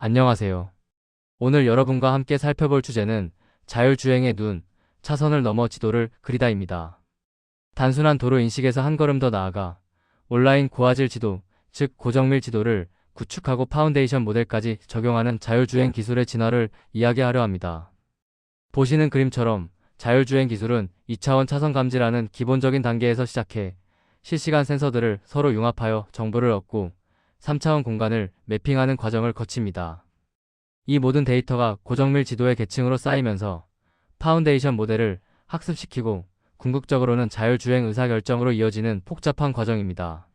안녕하세요. 오늘 여러분과 함께 살펴볼 주제는 자율주행의 눈, 차선을 넘어 지도를 그리다입니다. 단순한 도로 인식에서 한 걸음 더 나아가 온라인 고화질 지도, 즉 고정밀 지도를 구축하고 파운데이션 모델까지 적용하는 자율주행 기술의 진화를 이야기하려 합니다. 보시는 그림처럼 자율주행 기술은 2차원 차선 감지라는 기본적인 단계에서 시작해 실시간 센서들을 서로 융합하여 정보를 얻고 3차원 공간을 매핑하는 과정을 거칩니다. 이 모든 데이터가 고정밀 지도의 계층으로 쌓이면서 파운데이션 모델을 학습시키고 궁극적으로는 자율주행 의사결정으로 이어지는 복잡한 과정입니다.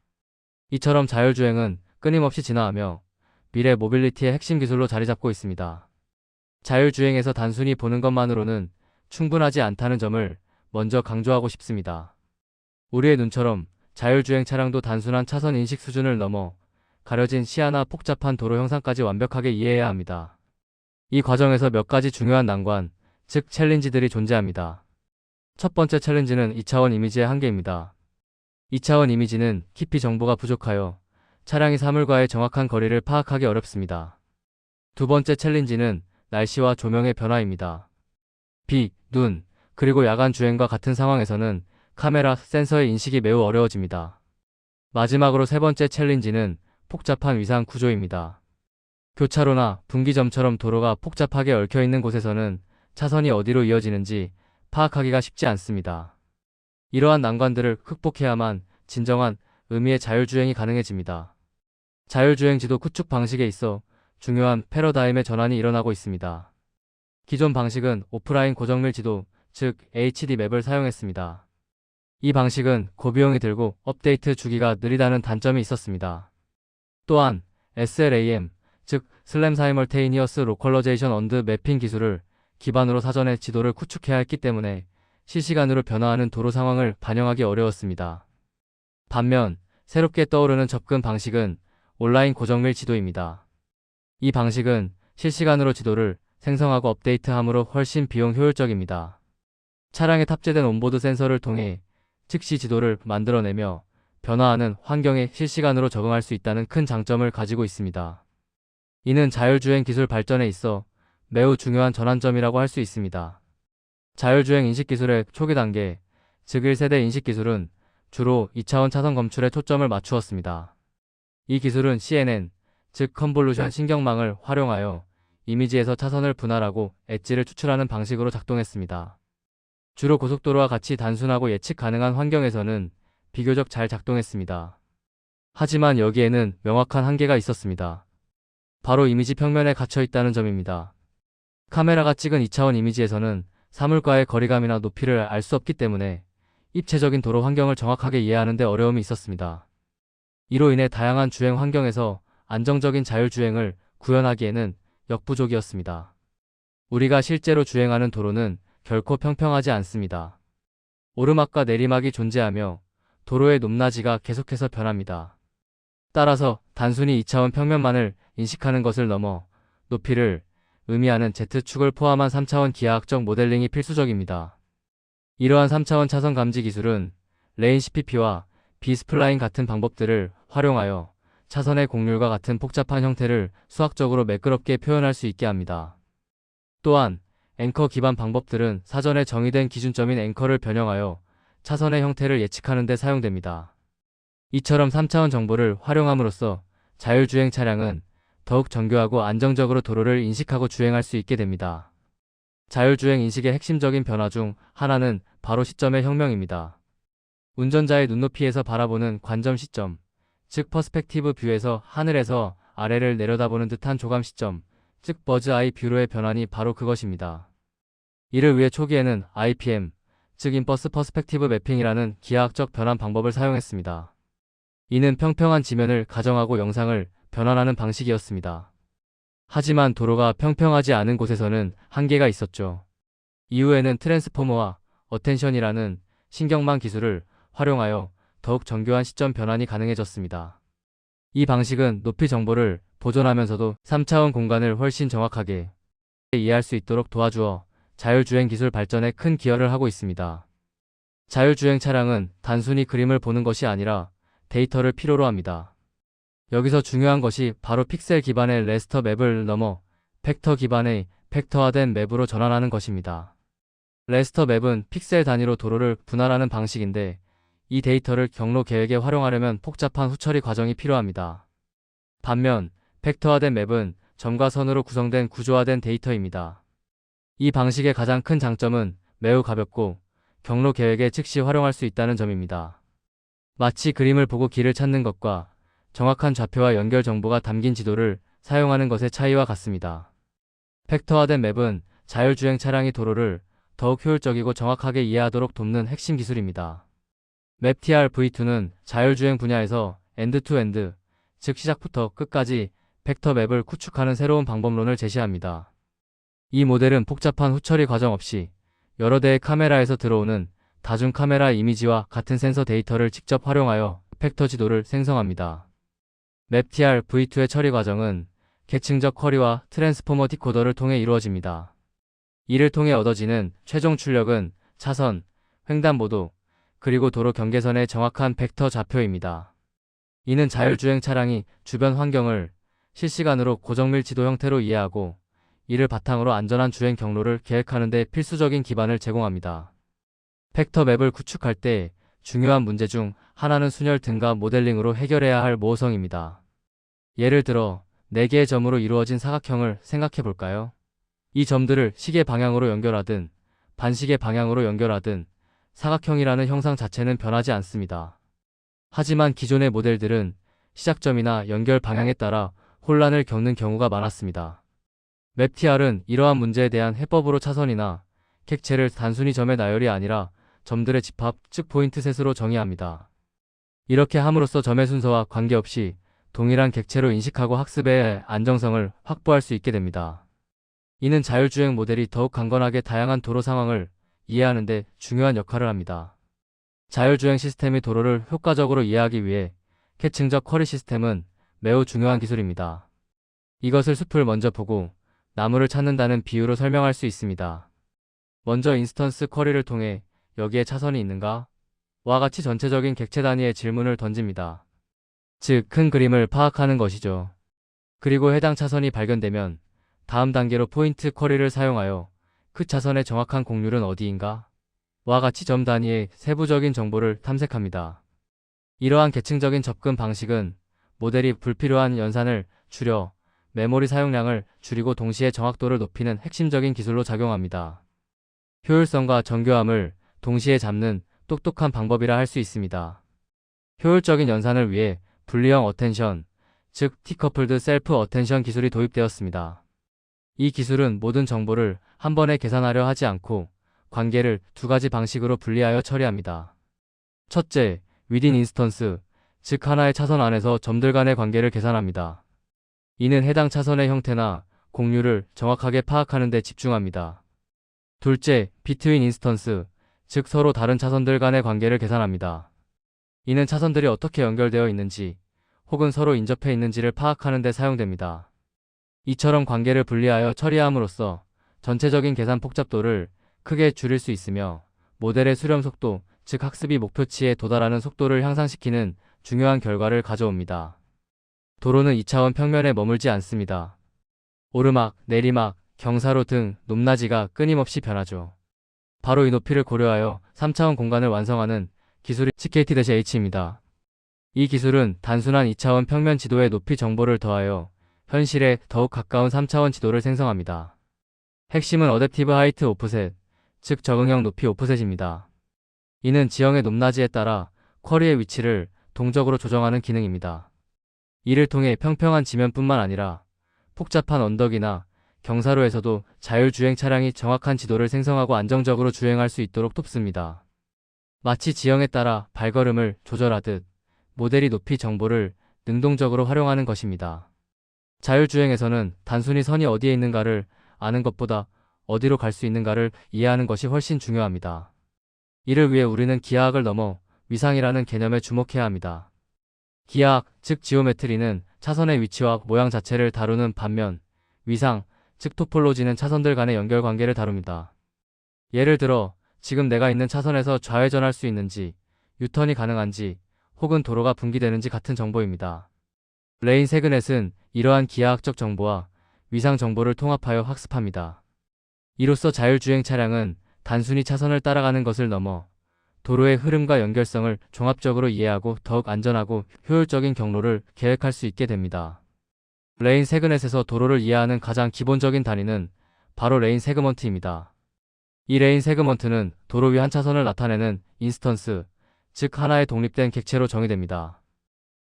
이처럼 자율주행은 끊임없이 진화하며 미래 모빌리티의 핵심 기술로 자리잡고 있습니다. 자율주행에서 단순히 보는 것만으로는 충분하지 않다는 점을 먼저 강조하고 싶습니다. 우리의 눈처럼 자율주행 차량도 단순한 차선 인식 수준을 넘어 가려진 시야나 복잡한 도로 형상까지 완벽하게 이해해야 합니다. 이 과정에서 몇 가지 중요한 난관, 즉 챌린지들이 존재합니다. 첫 번째 챌린지는 2차원 이미지의 한계입니다. 2차원 이미지는 깊이 정보가 부족하여 차량이 사물과의 정확한 거리를 파악하기 어렵습니다. 두 번째 챌린지는 날씨와 조명의 변화입니다. 비, 눈, 그리고 야간 주행과 같은 상황에서는 카메라, 센서의 인식이 매우 어려워집니다. 마지막으로 세 번째 챌린지는 복잡한 위상 구조입니다. 교차로나 분기점처럼 도로가 복잡하게 얽혀있는 곳에서는 차선이 어디로 이어지는지 파악하기가 쉽지 않습니다. 이러한 난관들을 극복해야만 진정한 의미의 자율주행이 가능해집니다. 자율주행 지도 구축 방식에 있어 중요한 패러다임의 전환이 일어나고 있습니다. 기존 방식은 오프라인 고정밀 지도, 즉 HD 맵을 사용했습니다. 이 방식은 고비용이 들고 업데이트 주기가 느리다는 단점이 있었습니다. 또한 SLAM, 즉 슬램 사이멀테이니어스 로컬러제이션 언드 매핑 기술을 기반으로 사전에 지도를 구축해야 했기 때문에 실시간으로 변화하는 도로 상황을 반영하기 어려웠습니다. 반면 새롭게 떠오르는 접근 방식은 온라인 고정밀 지도입니다. 이 방식은 실시간으로 지도를 생성하고 업데이트함으로 훨씬 비용 효율적입니다. 차량에 탑재된 온보드 센서를 통해 즉시 지도를 만들어내며 변화하는 환경에 실시간으로 적응할 수 있다는 큰 장점을 가지고 있습니다. 이는 자율주행 기술 발전에 있어 매우 중요한 전환점이라고 할 수 있습니다. 자율주행 인식기술의 초기 단계, 즉 1세대 인식기술은 주로 2차원 차선 검출에 초점을 맞추었습니다. 이 기술은 CNN, 즉 컨볼루션 신경망을 활용하여 이미지에서 차선을 분할하고 엣지를 추출하는 방식으로 작동했습니다. 주로 고속도로와 같이 단순하고 예측 가능한 환경에서는 비교적 잘 작동했습니다. 하지만 여기에는 명확한 한계가 있었습니다. 바로 이미지 평면에 갇혀 있다는 점입니다. 카메라가 찍은 2차원 이미지에서는 사물과의 거리감이나 높이를 알 수 없기 때문에 입체적인 도로 환경을 정확하게 이해하는 데 어려움이 있었습니다. 이로 인해 다양한 주행 환경에서 안정적인 자율주행을 구현하기에는 역부족이었습니다. 우리가 실제로 주행하는 도로는 결코 평평하지 않습니다. 오르막과 내리막이 존재하며 도로의 높낮이가 계속해서 변합니다. 따라서 단순히 2차원 평면만을 인식하는 것을 넘어 높이를 의미하는 Z축을 포함한 3차원 기하학적 모델링이 필수적입니다. 이러한 3차원 차선 감지 기술은 레인 CPP와 비스플라인 같은 방법들을 활용하여 차선의 곡률과 같은 복잡한 형태를 수학적으로 매끄럽게 표현할 수 있게 합니다. 또한 앵커 기반 방법들은 사전에 정의된 기준점인 앵커를 변형하여 차선의 형태를 예측하는 데 사용됩니다. 이처럼 3차원 정보를 활용함으로써 자율주행 차량은 더욱 정교하고 안정적으로 도로를 인식하고 주행할 수 있게 됩니다. 자율주행 인식의 핵심적인 변화 중 하나는 바로 시점의 혁명입니다. 운전자의 눈높이에서 바라보는 관점 시점, 즉 퍼스펙티브 뷰에서 하늘에서 아래를 내려다보는 듯한 조감 시점, 즉 버즈 아이 뷰로의 변환이 바로 그것입니다. 이를 위해 초기에는 IPM, 즉 인버스 퍼스펙티브 매핑이라는 기하학적 변환 방법을 사용했습니다. 이는 평평한 지면을 가정하고 영상을 변환하는 방식이었습니다. 하지만 도로가 평평하지 않은 곳에서는 한계가 있었죠. 이후에는 트랜스포머와 어텐션이라는 신경망 기술을 활용하여 더욱 정교한 시점 변환이 가능해졌습니다. 이 방식은 높이 정보를 보존하면서도 3차원 공간을 훨씬 정확하게 이해할 수 있도록 도와주어 자율주행 기술 발전에 큰 기여를 하고 있습니다. 자율주행 차량은 단순히 그림을 보는 것이 아니라 데이터를 필요로 합니다. 여기서 중요한 것이 바로 픽셀 기반의 레스터 맵을 넘어 벡터 기반의 벡터화된 맵으로 전환하는 것입니다. 레스터 맵은 픽셀 단위로 도로를 분할하는 방식인데 이 데이터를 경로 계획에 활용하려면 복잡한 후처리 과정이 필요합니다. 반면 벡터화된 맵은 점과 선으로 구성된 구조화된 데이터입니다. 이 방식의 가장 큰 장점은 매우 가볍고 경로 계획에 즉시 활용할 수 있다는 점입니다. 마치 그림을 보고 길을 찾는 것과 정확한 좌표와 연결 정보가 담긴 지도를 사용하는 것의 차이와 같습니다. 벡터화된 맵은 자율주행 차량이 도로를 더욱 효율적이고 정확하게 이해하도록 돕는 핵심 기술입니다. 맵TR V2는 자율주행 분야에서 엔드-투-엔드, 즉 시작부터 끝까지 벡터 맵을 구축하는 새로운 방법론을 제시합니다. 이 모델은 복잡한 후처리 과정 없이 여러 대의 카메라에서 들어오는 다중 카메라 이미지와 같은 센서 데이터를 직접 활용하여 벡터 지도를 생성합니다. 맵TR V2의 처리 과정은 계층적 쿼리와 트랜스포머 디코더를 통해 이루어집니다. 이를 통해 얻어지는 최종 출력은 차선, 횡단보도, 그리고 도로 경계선의 정확한 벡터 좌표입니다. 이는 자율주행 차량이 주변 환경을 실시간으로 고정밀 지도 형태로 이해하고 이를 바탕으로 안전한 주행 경로를 계획하는 데 필수적인 기반을 제공합니다. 벡터 맵을 구축할 때 중요한 문제 중 하나는 순열 등가 모델링으로 해결해야 할 모호성입니다. 예를 들어 4개의 점으로 이루어진 사각형을 생각해 볼까요? 이 점들을 시계 방향으로 연결하든 반시계 방향으로 연결하든 사각형이라는 형상 자체는 변하지 않습니다. 하지만 기존의 모델들은 시작점이나 연결 방향에 따라 혼란을 겪는 경우가 많았습니다. 맵TR은 이러한 문제에 대한 해법으로 차선이나 객체를 단순히 점의 나열이 아니라 점들의 집합, 즉 포인트 셋으로 정의합니다. 이렇게 함으로써 점의 순서와 관계없이 동일한 객체로 인식하고 학습의 안정성을 확보할 수 있게 됩니다. 이는 자율주행 모델이 더욱 강건하게 다양한 도로 상황을 이해하는 데 중요한 역할을 합니다. 자율주행 시스템이 도로를 효과적으로 이해하기 위해 계층적 쿼리 시스템은 매우 중요한 기술입니다. 이것을 숲을 먼저 보고 나무를 찾는다는 비유로 설명할 수 있습니다. 먼저 인스턴스 쿼리를 통해 여기에 차선이 있는가? 와 같이 전체적인 객체 단위의 질문을 던집니다. 즉, 큰 그림을 파악하는 것이죠. 그리고 해당 차선이 발견되면 다음 단계로 포인트 쿼리를 사용하여 그 차선의 정확한 곡률은 어디인가? 와 같이 점 단위의 세부적인 정보를 탐색합니다. 이러한 계층적인 접근 방식은 모델이 불필요한 연산을 줄여 메모리 사용량을 줄이고 동시에 정확도를 높이는 핵심적인 기술로 작용합니다. 효율성과 정교함을 동시에 잡는 똑똑한 방법이라 할 수 있습니다. 효율적인 연산을 위해 분리형 어텐션, 즉 디커플드 셀프 어텐션 기술이 도입되었습니다. 이 기술은 모든 정보를 한 번에 계산하려 하지 않고 관계를 두 가지 방식으로 분리하여 처리합니다. 첫째, within instance, 즉 하나의 차선 안에서 점들 간의 관계를 계산합니다. 이는 해당 차선의 형태나 곡률을 정확하게 파악하는 데 집중합니다. 둘째, between instance, 즉 서로 다른 차선들 간의 관계를 계산합니다. 이는 차선들이 어떻게 연결되어 있는지 혹은 서로 인접해 있는지를 파악하는 데 사용됩니다. 이처럼 관계를 분리하여 처리함으로써 전체적인 계산 복잡도를 크게 줄일 수 있으며 모델의 수렴 속도, 즉 학습이 목표치에 도달하는 속도를 향상시키는 중요한 결과를 가져옵니다. 도로는 2차원 평면에 머물지 않습니다. 오르막, 내리막, 경사로 등 높낮이가 끊임없이 변하죠. 바로 이 높이를 고려하여 3차원 공간을 완성하는 기술이 CKT-H입니다. 이 기술은 단순한 2차원 평면 지도에 높이 정보를 더하여 현실에 더욱 가까운 3차원 지도를 생성합니다. 핵심은 어댑티브 하이트 오프셋, 즉 적응형 높이 오프셋입니다. 이는 지형의 높낮이에 따라 쿼리의 위치를 동적으로 조정하는 기능입니다. 이를 통해 평평한 지면뿐만 아니라 복잡한 언덕이나 경사로에서도 자율주행 차량이 정확한 지도를 생성하고 안정적으로 주행할 수 있도록 돕습니다. 마치 지형에 따라 발걸음을 조절하듯 모델이 높이 정보를 능동적으로 활용하는 것입니다. 자율주행에서는 단순히 선이 어디에 있는가를 아는 것보다 어디로 갈 수 있는가를 이해하는 것이 훨씬 중요합니다. 이를 위해 우리는 기하학을 넘어 위상이라는 개념에 주목해야 합니다. 기하학, 즉 지오메트리는 차선의 위치와 모양 자체를 다루는 반면 위상, 즉 토폴로지는 차선들 간의 연결관계를 다룹니다. 예를 들어 지금 내가 있는 차선에서 좌회전할 수 있는지, 유턴이 가능한지, 혹은 도로가 분기되는지 같은 정보입니다. 레인 세그넷은 이러한 기하학적 정보와 위상 정보를 통합하여 학습합니다. 이로써 자율주행 차량은 단순히 차선을 따라가는 것을 넘어 도로의 흐름과 연결성을 종합적으로 이해하고 더욱 안전하고 효율적인 경로를 계획할 수 있게 됩니다. 레인 세그넷에서 도로를 이해하는 가장 기본적인 단위는 바로 레인 세그먼트입니다. 이 레인 세그먼트는 도로 위 한 차선을 나타내는 인스턴스, 즉 하나의 독립된 객체로 정의됩니다.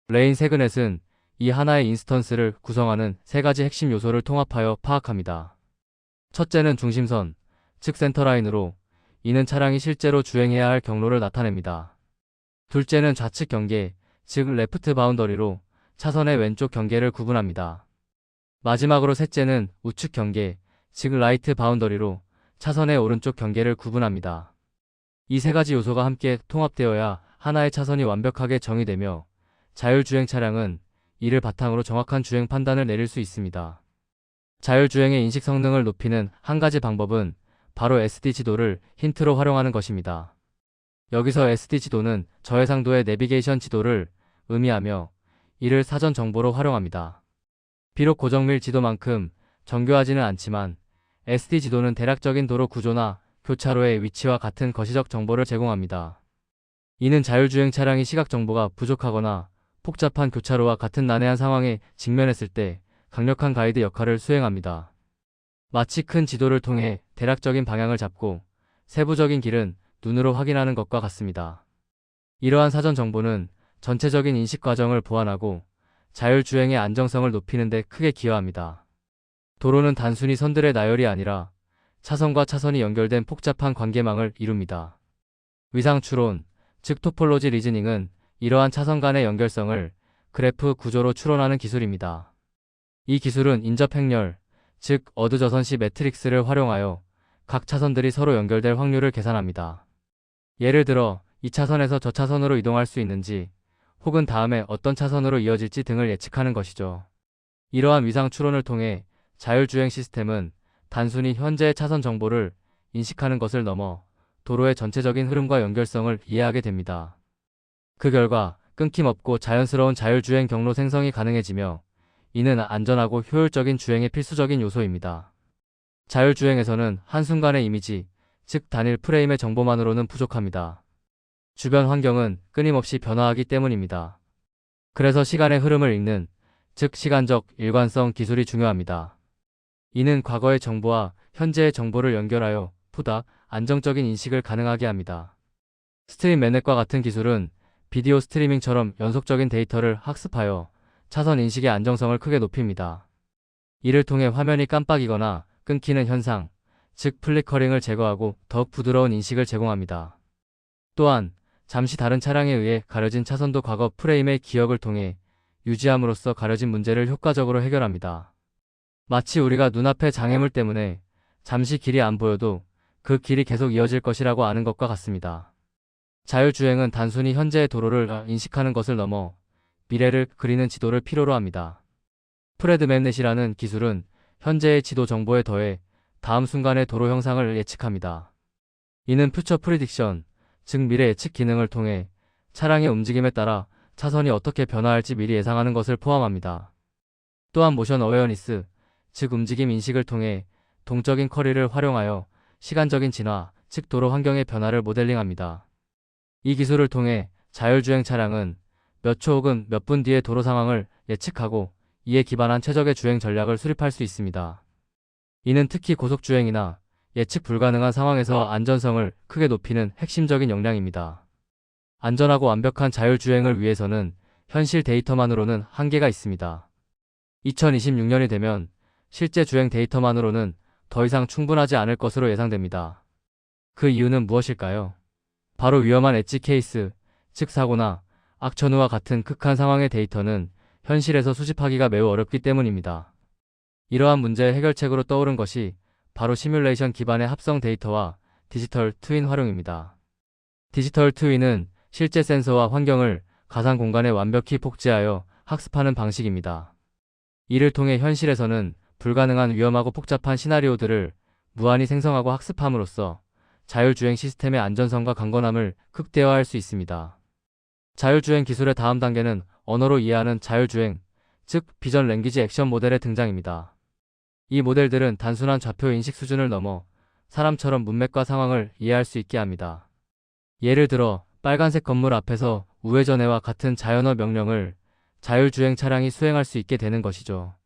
레인 세그넷은 이 하나의 인스턴스를 구성하는 세 가지 핵심 요소를 통합하여 파악합니다. 첫째는 중심선, 즉 센터라인으로 이는 차량이 실제로 주행해야 할 경로를 나타냅니다. 둘째는 좌측 경계, 즉 레프트 바운더리로 차선의 왼쪽 경계를 구분합니다. 마지막으로 셋째는 우측 경계, 즉 라이트 바운더리로 차선의 오른쪽 경계를 구분합니다. 이 세 가지 요소가 함께 통합되어야 하나의 차선이 완벽하게 정의되며 자율주행 차량은 이를 바탕으로 정확한 주행 판단을 내릴 수 있습니다. 자율주행의 인식 성능을 높이는 한 가지 방법은 바로 SD 지도를 힌트로 활용하는 것입니다. 여기서 SD 지도는 저해상도의 내비게이션 지도를 의미하며 이를 사전 정보로 활용합니다. 비록 고정밀 지도만큼 정교하지는 않지만 SD 지도는 대략적인 도로 구조나 교차로의 위치와 같은 거시적 정보를 제공합니다. 이는 자율주행 차량이 시각 정보가 부족하거나 복잡한 교차로와 같은 난해한 상황에 직면했을 때 강력한 가이드 역할을 수행합니다. 마치 큰 지도를 통해 대략적인 방향을 잡고 세부적인 길은 눈으로 확인하는 것과 같습니다. 이러한 사전 정보는 전체적인 인식 과정을 보완하고 자율주행의 안정성을 높이는 데 크게 기여합니다. 도로는 단순히 선들의 나열이 아니라 차선과 차선이 연결된 복잡한 관계망을 이룹니다. 위상 추론, 즉 토폴로지 리즈닝은 이러한 차선 간의 연결성을 그래프 구조로 추론하는 기술입니다. 이 기술은 인접 행렬, 즉 어드저선시 매트릭스를 활용하여 각 차선들이 서로 연결될 확률을 계산합니다. 예를 들어 이 차선에서 저 차선으로 이동할 수 있는지 혹은 다음에 어떤 차선으로 이어질지 등을 예측하는 것이죠. 이러한 위상 추론을 통해 자율주행 시스템은 단순히 현재의 차선 정보를 인식하는 것을 넘어 도로의 전체적인 흐름과 연결성을 이해하게 됩니다. 그 결과 끊김없고 자연스러운 자율주행 경로 생성이 가능해지며 이는 안전하고 효율적인 주행의 필수적인 요소입니다. 자율주행에서는 한순간의 이미지, 즉 단일 프레임의 정보만으로는 부족합니다. 주변 환경은 끊임없이 변화하기 때문입니다. 그래서 시간의 흐름을 읽는, 즉 시간적 일관성 기술이 중요합니다. 이는 과거의 정보와 현재의 정보를 연결하여 보다 안정적인 인식을 가능하게 합니다. 스트림 매넷과 같은 기술은 비디오 스트리밍처럼 연속적인 데이터를 학습하여 차선 인식의 안정성을 크게 높입니다. 이를 통해 화면이 깜빡이거나 끊기는 현상, 즉 플리커링을 제거하고 더욱 부드러운 인식을 제공합니다. 또한 잠시 다른 차량에 의해 가려진 차선도 과거 프레임의 기억을 통해 유지함으로써 가려진 문제를 효과적으로 해결합니다. 마치 우리가 눈앞의 장애물 때문에 잠시 길이 안 보여도 그 길이 계속 이어질 것이라고 아는 것과 같습니다. 자율주행은 단순히 현재의 도로를 인식하는 것을 넘어 미래를 그리는 지도를 필요로 합니다. 프레드맵넷이라는 기술은 현재의 지도 정보에 더해 다음 순간의 도로 형상을 예측합니다. 이는 퓨처 프리딕션, 즉 미래 예측 기능을 통해 차량의 움직임에 따라 차선이 어떻게 변화할지 미리 예상하는 것을 포함합니다. 또한 모션 어웨어니스, 즉 움직임 인식을 통해 동적인 커리를 활용하여 시간적인 진화, 즉 도로 환경의 변화를 모델링합니다. 이 기술을 통해 자율주행 차량은 몇 초 혹은 몇 분 뒤의 도로 상황을 예측하고 이에 기반한 최적의 주행 전략을 수립할 수 있습니다. 이는 특히 고속주행이나 예측 불가능한 상황에서 안전성을 크게 높이는 핵심적인 역량입니다. 안전하고 완벽한 자율주행을 위해서는 현실 데이터만으로는 한계가 있습니다. 2026년이 되면 실제 주행 데이터만으로는 더 이상 충분하지 않을 것으로 예상됩니다. 그 이유는 무엇일까요? 바로 위험한 엣지 케이스, 즉 사고나 악천후와 같은 극한 상황의 데이터는 현실에서 수집하기가 매우 어렵기 때문입니다. 이러한 문제의 해결책으로 떠오른 것이 바로 시뮬레이션 기반의 합성 데이터와 디지털 트윈 활용입니다. 디지털 트윈은 실제 센서와 환경을 가상 공간에 완벽히 복제하여 학습하는 방식입니다. 이를 통해 현실에서는 불가능한 위험하고 복잡한 시나리오들을 무한히 생성하고 학습함으로써 자율주행 시스템의 안전성과 강건함을 극대화할 수 있습니다. 자율주행 기술의 다음 단계는 언어로 이해하는 자율주행, 즉 비전 랭귀지 액션 모델의 등장입니다. 이 모델들은 단순한 좌표 인식 수준을 넘어 사람처럼 문맥과 상황을 이해할 수 있게 합니다. 예를 들어 빨간색 건물 앞에서 우회전해와 같은 자연어 명령을 자율주행 차량이 수행할 수 있게 되는 것이죠.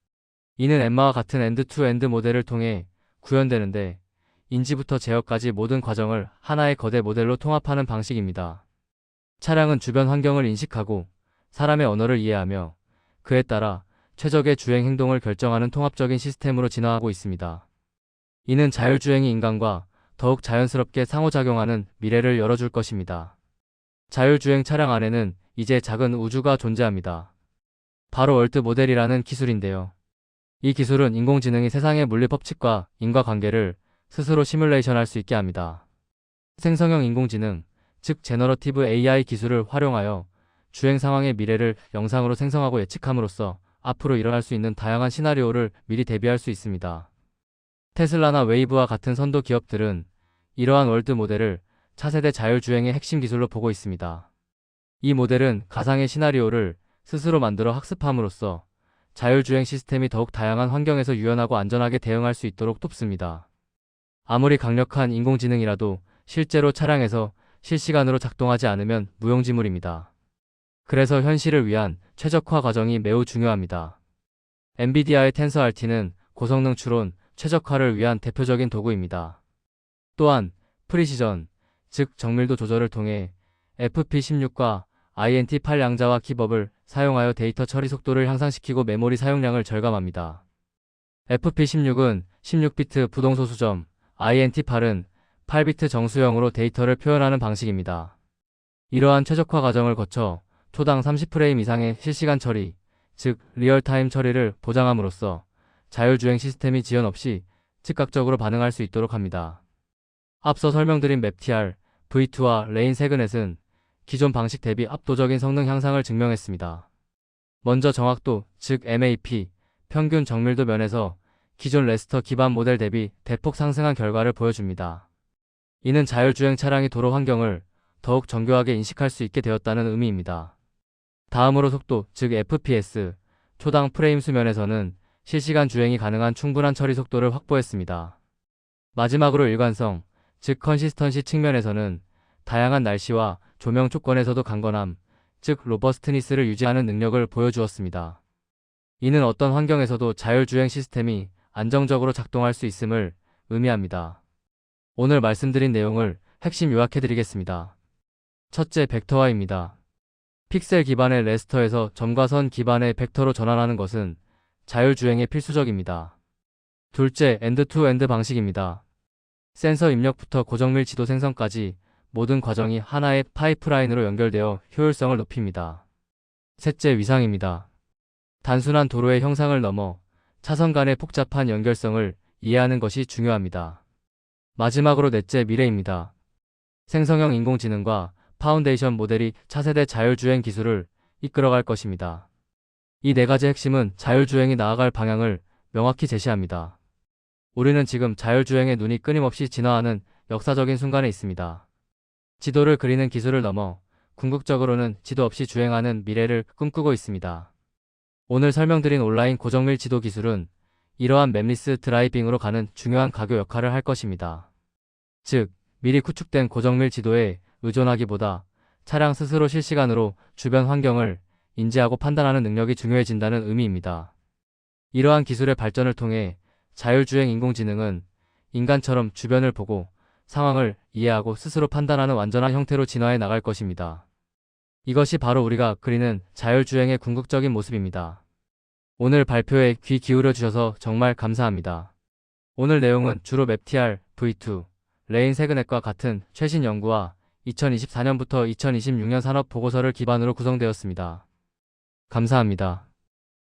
이는 엠마와 같은 엔드-투-엔드 모델을 통해 구현되는데 인지부터 제어까지 모든 과정을 하나의 거대 모델로 통합하는 방식입니다. 차량은 주변 환경을 인식하고 사람의 언어를 이해하며 그에 따라 최적의 주행 행동을 결정하는 통합적인 시스템으로 진화하고 있습니다. 이는 자율주행이 인간과 더욱 자연스럽게 상호작용하는 미래를 열어줄 것입니다. 자율주행 차량 안에는 이제 작은 우주가 존재합니다. 바로 월드 모델이라는 기술인데요. 이 기술은 인공지능이 세상의 물리 법칙과 인과관계를 스스로 시뮬레이션할 수 있게 합니다. 생성형 인공지능, 즉 제너러티브 AI 기술을 활용하여 주행 상황의 미래를 영상으로 생성하고 예측함으로써 앞으로 일어날 수 있는 다양한 시나리오를 미리 대비할 수 있습니다. 테슬라나 웨이브와 같은 선도 기업들은 이러한 월드 모델을 차세대 자율주행의 핵심 기술로 보고 있습니다. 이 모델은 가상의 시나리오를 스스로 만들어 학습함으로써 자율주행 시스템이 더욱 다양한 환경에서 유연하고 안전하게 대응할 수 있도록 돕습니다. 아무리 강력한 인공지능이라도 실제로 차량에서 실시간으로 작동하지 않으면 무용지물입니다. 그래서 현실을 위한 최적화 과정이 매우 중요합니다. 엔비디아의 텐서RT는 고성능 추론, 최적화를 위한 대표적인 도구입니다. 또한 프리시전, 즉 정밀도 조절을 통해 FP16과 INT8 양자와 키법을 사용하여 데이터 처리 속도를 향상시키고 메모리 사용량을 절감합니다. FP16은 16비트 부동소 수점, INT8은 8비트 정수형으로 데이터를 표현하는 방식입니다. 이러한 최적화 과정을 거쳐 초당 30프레임 이상의 실시간 처리, 즉 리얼타임 처리를 보장함으로써 자율주행 시스템이 지연 없이 즉각적으로 반응할 수 있도록 합니다. 앞서 설명드린 맵TR, V2와 레인 세그넷은 기존 방식 대비 압도적인 성능 향상을 증명했습니다. 먼저 정확도, 즉 MAP, 평균 정밀도 면에서 기존 레스터 기반 모델 대비 대폭 상승한 결과를 보여줍니다. 이는 자율주행 차량이 도로 환경을 더욱 정교하게 인식할 수 있게 되었다는 의미입니다. 다음으로 속도, 즉 FPS, 초당 프레임 수 면에서는 실시간 주행이 가능한 충분한 처리 속도를 확보했습니다. 마지막으로 일관성, 즉 컨시스턴시 측면에서는 다양한 날씨와 조명 조건에서도 강건함, 즉 로버스트니스를 유지하는 능력을 보여주었습니다. 이는 어떤 환경에서도 자율주행 시스템이 안정적으로 작동할 수 있음을 의미합니다. 오늘 말씀드린 내용을 핵심 요약해드리겠습니다. 첫째, 벡터화입니다. 픽셀 기반의 레스터에서 점과 선 기반의 벡터로 전환하는 것은 자율주행에 필수적입니다. 둘째, 엔드-투-엔드 방식입니다. 센서 입력부터 고정밀 지도 생성까지 모든 과정이 하나의 파이프라인으로 연결되어 효율성을 높입니다. 셋째, 위상입니다. 단순한 도로의 형상을 넘어 차선 간의 복잡한 연결성을 이해하는 것이 중요합니다. 마지막으로 넷째, 미래입니다. 생성형 인공지능과 파운데이션 모델이 차세대 자율주행 기술을 이끌어갈 것입니다. 이 네 가지 핵심은 자율주행이 나아갈 방향을 명확히 제시합니다. 우리는 지금 자율주행의 눈이 끊임없이 진화하는 역사적인 순간에 있습니다. 지도를 그리는 기술을 넘어 궁극적으로는 지도 없이 주행하는 미래를 꿈꾸고 있습니다. 오늘 설명드린 온라인 고정밀 지도 기술은 이러한 맵리스 드라이빙으로 가는 중요한 가교 역할을 할 것입니다. 즉, 미리 구축된 고정밀 지도에 의존하기보다 차량 스스로 실시간으로 주변 환경을 인지하고 판단하는 능력이 중요해진다는 의미입니다. 이러한 기술의 발전을 통해 자율주행 인공지능은 인간처럼 주변을 보고 상황을 이해하고 스스로 판단하는 완전한 형태로 진화해 나갈 것입니다. 이것이 바로 우리가 그리는 자율주행의 궁극적인 모습입니다. 오늘 발표에 귀 기울여 주셔서 정말 감사합니다. 오늘 내용은 주로 맵TR, V2, 레인 세그넷과 같은 최신 연구와 2024년부터 2026년 산업 보고서를 기반으로 구성되었습니다. 감사합니다.